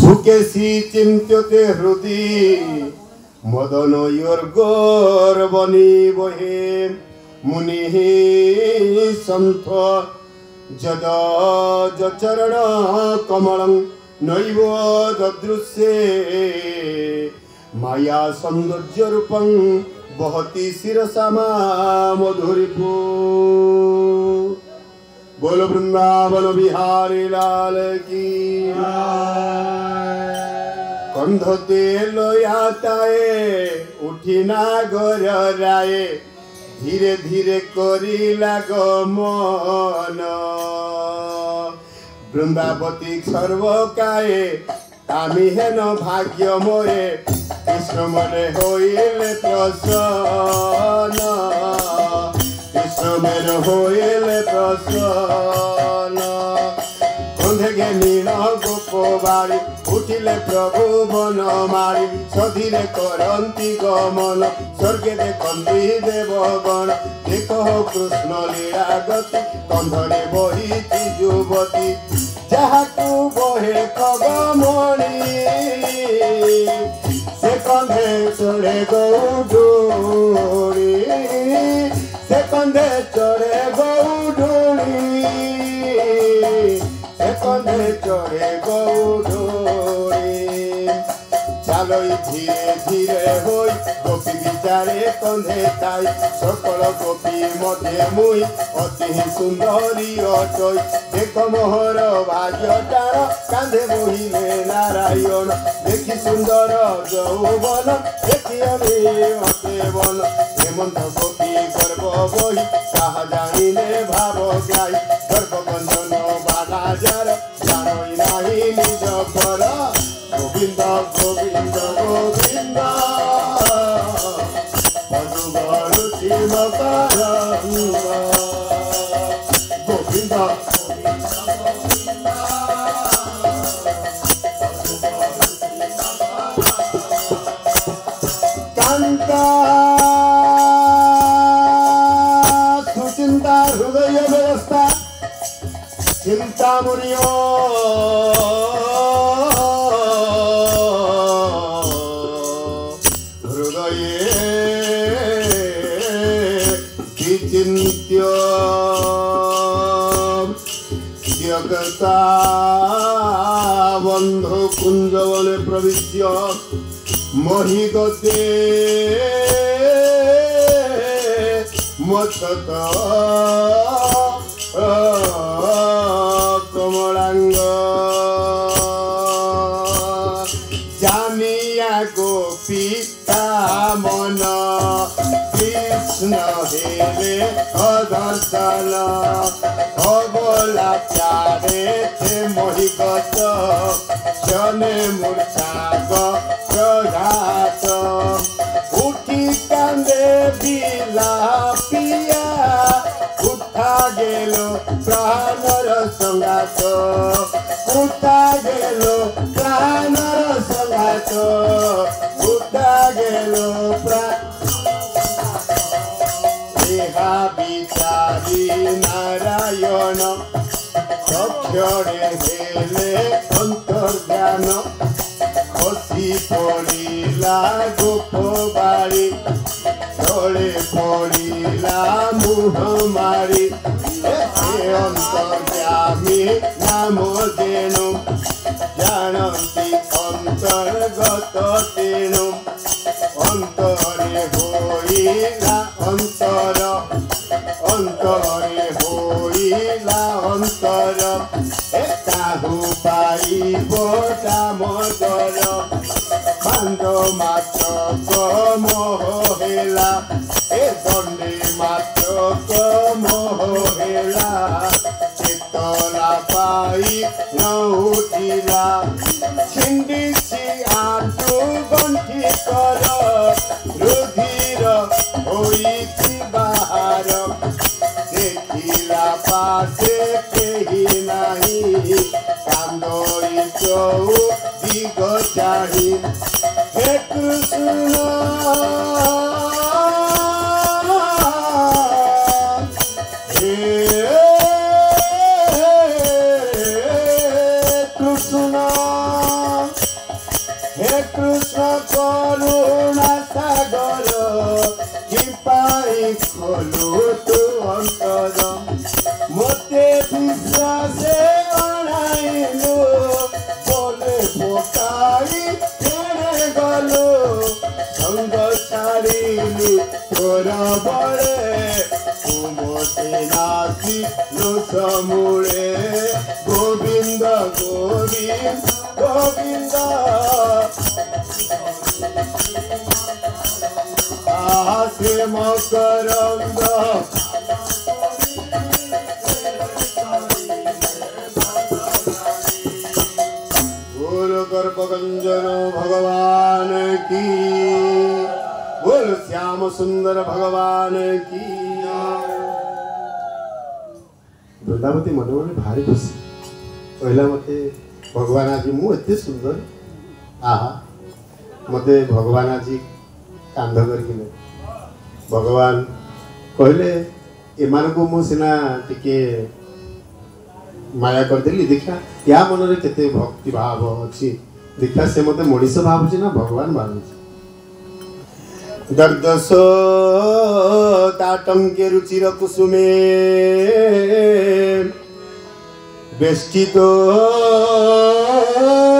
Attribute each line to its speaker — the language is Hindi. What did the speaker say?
Speaker 1: सुकेशी चिंत्यते हृदि मदन योर्गोर्वनि बहे मुनिः सन्थ जदा चरण कमलं नैव ददृश्ये माया सौंदर्य रूपं बहति शिरसा मधुरिपु। बोलो वृंदावन बिहारी लाल की। कंधते लयाताए उठिना घर राये धीरे धीरे करिला गमन वृंदावती सर्वकाये तामी हेन भाग्य मोरे कृष्ण मने होइले प्रसन्न कृष्ण मेरे होइले प्रसन्न कंधे नील गोपबाड़ी उठिले प्रभु बन मारी सधीरे करंती गमन स्वर्गे देखती देवगण देखो कृष्ण लीला गति कंधरे बहिती युवती जहाकू बहे खगमणि से कंधे चढ़े गौडोरी से कंधे चढ़े गौडोरी से कंधे चढ़े गौडोरी चलो धीरे धीरे होई गोपी विचारे कंधे ताई सकल गोपी मध्य मुई अति सुंदरी अटई देख मोहर भाग्य टार कांधे बोहिले नारायण देखी सुंदर यौवन देखी अते वन हेमंत गोपी गर्भ बही ताहा जानिले भाव गाई गर्भ बंधन बाधा जार जानई नाही निज घर गोविंद गोविंद गोविंद मधुबन शिव गोविंद कांता सुचिंता हृदय व्यवस्था चिंता मुनियो जगता बंधु कुंजवने प्रविश्य महिगते मछत कमलांग जानिया गोपीता मन कृष्ण हेले अदर्शन अबला प्यारे थे मोहिगत जने मूर्छा प्रघात उठी कांदे बिलापिया उठा गेलो प्राणर संगात उठा गेलो प्राणर संगात उठा गेलो विचारी नारायण चक्षरे हेले अंतर्ज्ञान खसी पड़िला गोपबाड़ी तले पड़िला मुह मारी अंतर्यामी नाम जेणु जानती अंतर्गत तेणु अंतरे होइला अंतर अंतरे होइला अंतर ताहु पाइब दामोदर बांध मात्र मोह हेला ए दंडे मात्र मोह हेला चेतला पाई न उठिला छिंडिसी आंटू गंठी कर रुधिर होइछि बाहर देखिला पासे केही नाही कांदोई चौ दिग चाही हे कृष्ण कृष्ण कृष्ण करुणा सागर कृपाई खोलु तू अंतर मते विश्वासे अणाइलु बोले पोकाई तेरे गलु संग छाड़िलु तोरा बड़े तुमते नासी नो समूले गोविंद गोविंद गोविंद आसे मकरंद गर्भगंजन भगवान की बोल श्याम सुंदर भगवान की वृंदावती मन मन भारी खुशी कहला मते भगवान आज मुझे सुंदर आहा मते भगवान आज कांध करके भगवान कहले एमान को मु सिना टिके माया करदेली देखा क्या मन रे केते भक्ति भाव अछि देखा से मते मनीष भावुची ना भगवान भावुची दर्दस ताटम के रुचिर कुसुमे बेष्टितो